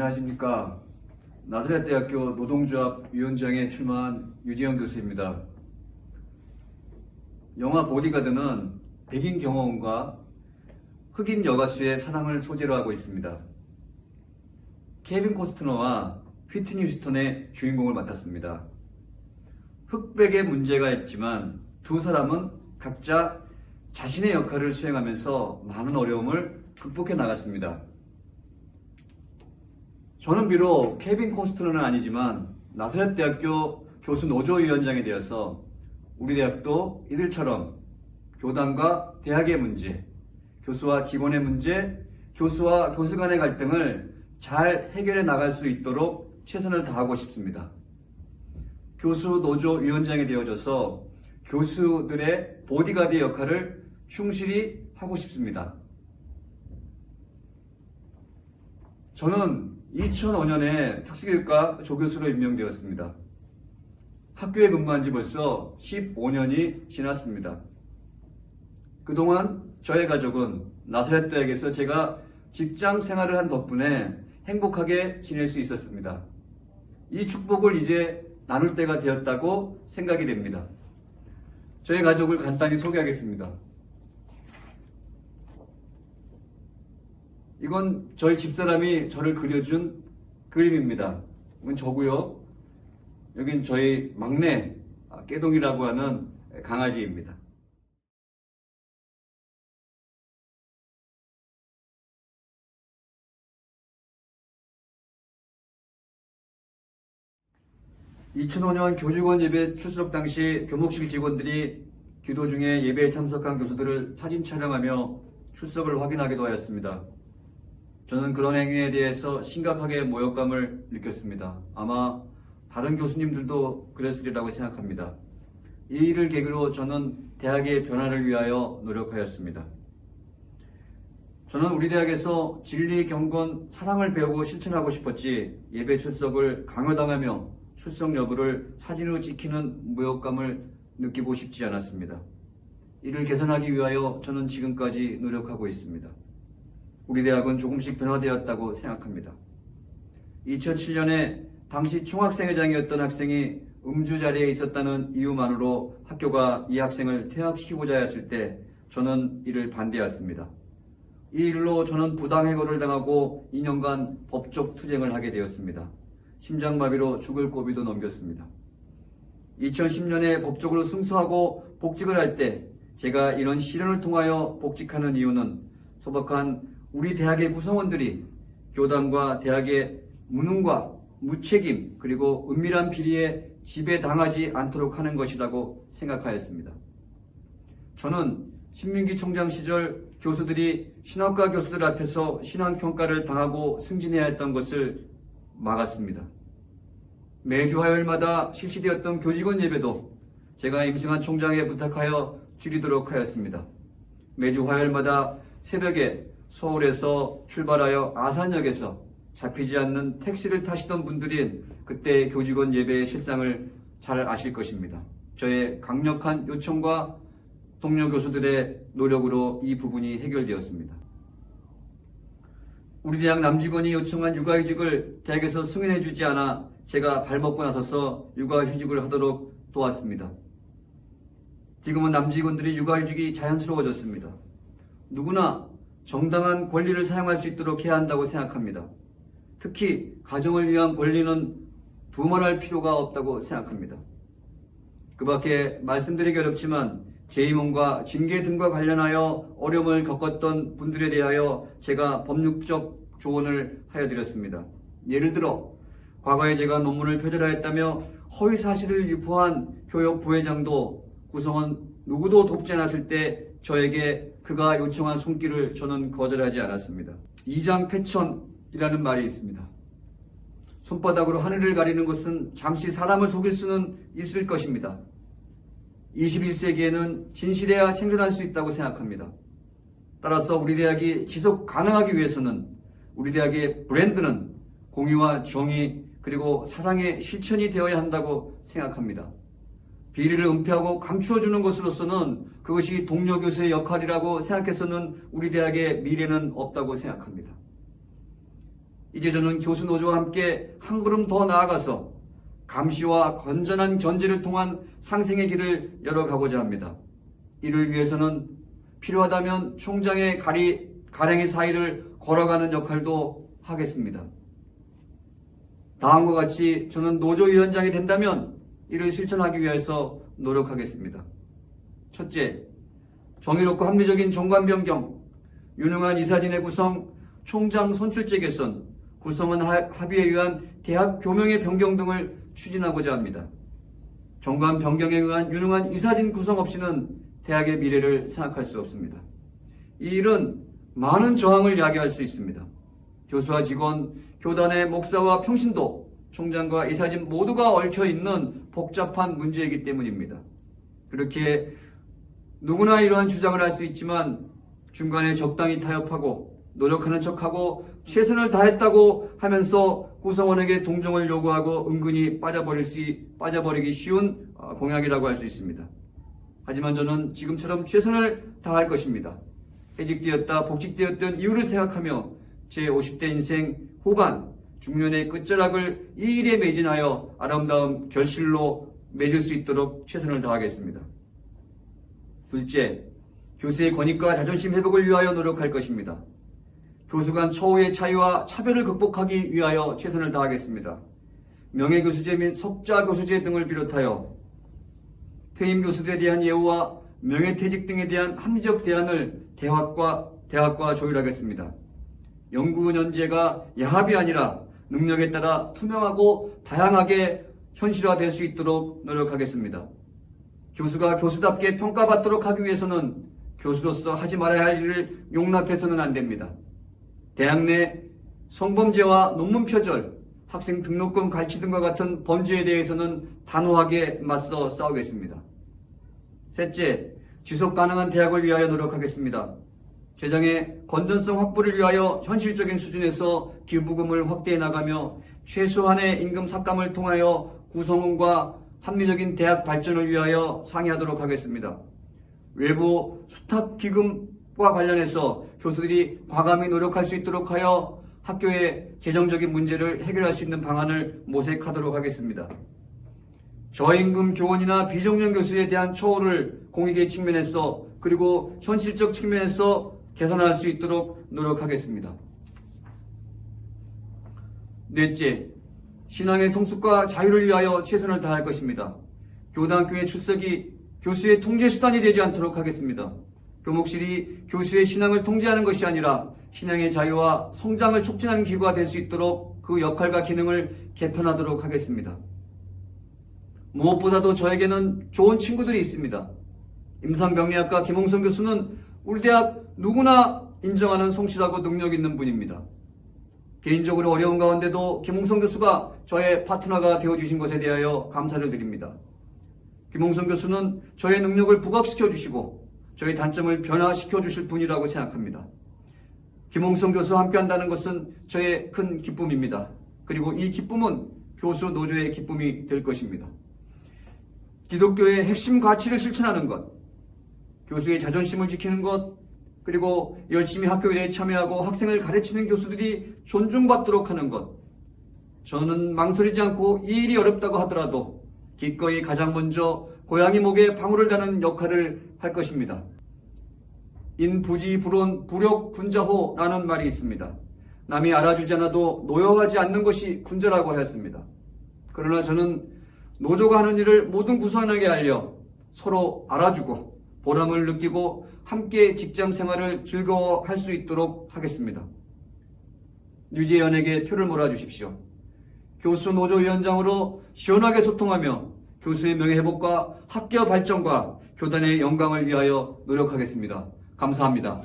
안녕하십니까. 나사렛대학교 노동조합 위원장에 출마한 유지영 교수입니다. 영화 보디가드는 백인 경호원과 흑인 여가수의 사랑을 소재로 하고 있습니다. 케빈 코스트너와 휘트니 휴스턴의 주인공을 맡았습니다. 흑백의 문제가 있지만 두 사람은 각자 자신의 역할을 수행하면서 많은 어려움을 극복해 나갔습니다. 저는 비록 케빈 코스트너는 아니지만 나사렛대학교 교수 노조위원장이 되어서 우리 대학도 이들처럼 교단과 대학의 문제, 교수와 직원의 문제, 교수와 교수 간의 갈등을 잘 해결해 나갈 수 있도록 최선을 다하고 싶습니다. 교수 노조위원장이 되어져서 교수들의 보디가드 역할을 충실히 하고 싶습니다. 저는 2005년에 특수교육과 조교수로 임명되었습니다. 학교에 근무한 지 벌써 15년이 지났습니다. 그동안 저의 가족은 나사렛대학에서 제가 직장 생활을 한 덕분에 행복하게 지낼 수 있었습니다. 이 축복을 이제 나눌 때가 되었다고 생각이 됩니다. 저의 가족을 간단히 소개하겠습니다. 이건 저희 집사람이 저를 그려준 그림입니다. 이건 저고요. 여긴 저희 막내 깨동이라고 하는 강아지입니다. (2005년) 교직원 예배 출석 당시 교목실 직원들이 기도 중에 예배에 참석한 교수들을 사진 촬영하며 출석을 확인하기도 하였습니다. 저는 그런 행위에 대해서 심각하게 모욕감을 느꼈습니다. 아마 다른 교수님들도 그랬으리라고 생각합니다. 이 일을 계기로 저는 대학의 변화를 위하여 노력하였습니다. 저는 우리 대학에서 진리, 경건, 사랑을 배우고 실천하고 싶었지 예배 출석을 강요당하며 출석 여부를 사진으로 찍히는 모욕감을 느끼고 싶지 않았습니다. 이를 개선하기 위하여 저는 지금까지 노력하고 있습니다. 우리 대학은 조금씩 변화되었다고 생각합니다. 2007년에 당시 총학생회장이었던 학생이 음주 자리에 있었다는 이유만으로 학교가 이 학생을 퇴학시키고자 했을 때 저는 이를 반대했습니다. 이 일로 저는 부당해고를 당하고 2년간 법적 투쟁을 하게 되었습니다. 심장마비로 죽을 고비도 넘겼습니다. 2010년에 법적으로 승소하고 복직을 할 때 제가 이런 시련을 통하여 복직하는 이유는 소박한 우리 대학의 구성원들이 교단과 대학의 무능과 무책임 그리고 은밀한 비리에 지배당하지 않도록 하는 것이라고 생각하였습니다. 저는 신민기 총장 시절 교수들이 신학과 교수들 앞에서 신앙평가를 당하고 승진해야 했던 것을 막았습니다. 매주 화요일마다 실시되었던 교직원 예배도 제가 임승환 총장에 부탁하여 줄이도록 하였습니다. 매주 화요일마다 새벽에 서울에서 출발하여 아산역에서 잡히지 않는 택시를 타시던 분들인 그때 교직원 예배의 실상을 잘 아실 것입니다. 저의 강력한 요청과 동료 교수들의 노력으로 이 부분이 해결되었습니다. 우리 대학 남직원이 요청한 육아휴직을 대학에서 승인해주지 않아 제가 발벗고 나서서 육아휴직을 하도록 도왔습니다. 지금은 남직원들이 육아휴직이 자연스러워졌습니다. 누구나 정당한 권리를 사용할 수 있도록 해야 한다고 생각합니다. 특히 가정을 위한 권리는 두말할 필요가 없다고 생각합니다. 그 밖에 말씀드리기 어렵지만 재임원과 징계 등과 관련하여 어려움을 겪었던 분들에 대하여 제가 법률적 조언을 하여 드렸습니다. 예를 들어 과거에 제가 논문을 표절하였다며 허위 사실을 유포한 교육 부회장도 구성원 누구도 돕지 않았을 때 저에게 그가 요청한 손길을 저는 거절하지 않았습니다. 이장패천이라는 말이 있습니다. 손바닥으로 하늘을 가리는 것은 잠시 사람을 속일 수는 있을 것입니다. 21세기에는 진실해야 생존할 수 있다고 생각합니다. 따라서 우리 대학이 지속 가능하기 위해서는 우리 대학의 브랜드는 공의와 정의 그리고 사랑의 실천이 되어야 한다고 생각합니다. 비리를 은폐하고 감추어주는 것으로서는 그것이 동료 교수의 역할이라고 생각해서는 우리 대학의 미래는 없다고 생각합니다. 이제 저는 교수 노조와 함께 한 걸음 더 나아가서 감시와 건전한 견제를 통한 상생의 길을 열어가고자 합니다. 이를 위해서는 필요하다면 총장의 가랭이 사이를 걸어가는 역할도 하겠습니다. 다음과 같이 저는 노조위원장이 된다면 이를 실천하기 위해서 노력하겠습니다. 첫째, 정의롭고 합리적인 정관 변경, 유능한 이사진의 구성, 총장 선출제 개선, 구성원 합의에 의한 대학 교명의 변경 등을 추진하고자 합니다. 정관 변경에 의한 유능한 이사진 구성 없이는 대학의 미래를 생각할 수 없습니다. 이 일은 많은 저항을 야기할 수 있습니다. 교수와 직원, 교단의 목사와 평신도, 총장과 이사진 모두가 얽혀있는 복잡한 문제이기 때문입니다. 그렇게 누구나 이러한 주장을 할 수 있지만 중간에 적당히 타협하고 노력하는 척하고 최선을 다했다고 하면서 구성원에게 동정을 요구하고 은근히 빠져버리기 쉬운 공약이라고 할 수 있습니다. 하지만 저는 지금처럼 최선을 다할 것입니다. 해직되었다 복직되었던 이유를 생각하며 제 50대 인생 후반 중년의 끝자락을 이 일에 매진하여 아름다운 결실로 맺을 수 있도록 최선을 다하겠습니다. 둘째, 교수의 권익과 자존심 회복을 위하여 노력할 것입니다. 교수 간 처우의 차이와 차별을 극복하기 위하여 최선을 다하겠습니다. 명예교수제 및 석자교수제 등을 비롯하여 퇴임 교수들에 대한 예우와 명예퇴직 등에 대한 합리적 대안을 대학과 조율하겠습니다. 연구연제가 야합이 아니라 능력에 따라 투명하고 다양하게 현실화될 수 있도록 노력하겠습니다. 교수가 교수답게 평가받도록 하기 위해서는 교수로서 하지 말아야 할 일을 용납해서는 안 됩니다. 대학 내 성범죄와 논문 표절, 학생 등록금 갈취 등과 같은 범죄에 대해서는 단호하게 맞서 싸우겠습니다. 셋째, 지속 가능한 대학을 위하여 노력하겠습니다. 재정의 건전성 확보를 위하여 현실적인 수준에서 기부금을 확대해 나가며 최소한의 임금 삭감을 통하여 구성원과 합리적인 대학 발전을 위하여 상의하도록 하겠습니다. 외부 수탁 기금과 관련해서 교수들이 과감히 노력할 수 있도록 하여 학교의 재정적인 문제를 해결할 수 있는 방안을 모색하도록 하겠습니다. 저임금 교원이나 비정년 교수에 대한 처우를 공익의 측면에서 그리고 현실적 측면에서 개선할 수 있도록 노력하겠습니다. 넷째, 신앙의 성숙과 자유를 위하여 최선을 다할 것입니다. 교당교회 출석이 교수의 통제 수단이 되지 않도록 하겠습니다. 교목실이 교수의 신앙을 통제하는 것이 아니라 신앙의 자유와 성장을 촉진하는 기구가 될 수 있도록 그 역할과 기능을 개편하도록 하겠습니다. 무엇보다도 저에게는 좋은 친구들이 있습니다. 임상병리학과 김홍성 교수는 우리 대학 누구나 인정하는 성실하고 능력 있는 분입니다. 개인적으로 어려운 가운데도 김홍성 교수가 저의 파트너가 되어주신 것에 대하여 감사를 드립니다. 김홍성 교수는 저의 능력을 부각시켜 주시고 저의 단점을 변화시켜 주실 분이라고 생각합니다. 김홍성 교수와 함께한다는 것은 저의 큰 기쁨입니다. 그리고 이 기쁨은 교수 노조의 기쁨이 될 것입니다. 기독교의 핵심 가치를 실천하는 것, 교수의 자존심을 지키는 것, 그리고 열심히 학교 일에 참여하고 학생을 가르치는 교수들이 존중받도록 하는 것. 저는 망설이지 않고 이 일이 어렵다고 하더라도 기꺼이 가장 먼저 고양이 목에 방울을 다는 역할을 할 것입니다. 인부지불온 부력군자호라는 말이 있습니다. 남이 알아주지 않아도 노여워하지 않는 것이 군자라고 하였습니다. 그러나 저는 노조가 하는 일을 모든 구성원에게 알려 서로 알아주고 보람을 느끼고 함께 직장 생활을 즐거워할 수 있도록 하겠습니다. 류재현에게 표를 몰아주십시오. 교수 노조위원장으로 시원하게 소통하며 교수의 명예회복과 학교 발전과 교단의 영광을 위하여 노력하겠습니다. 감사합니다.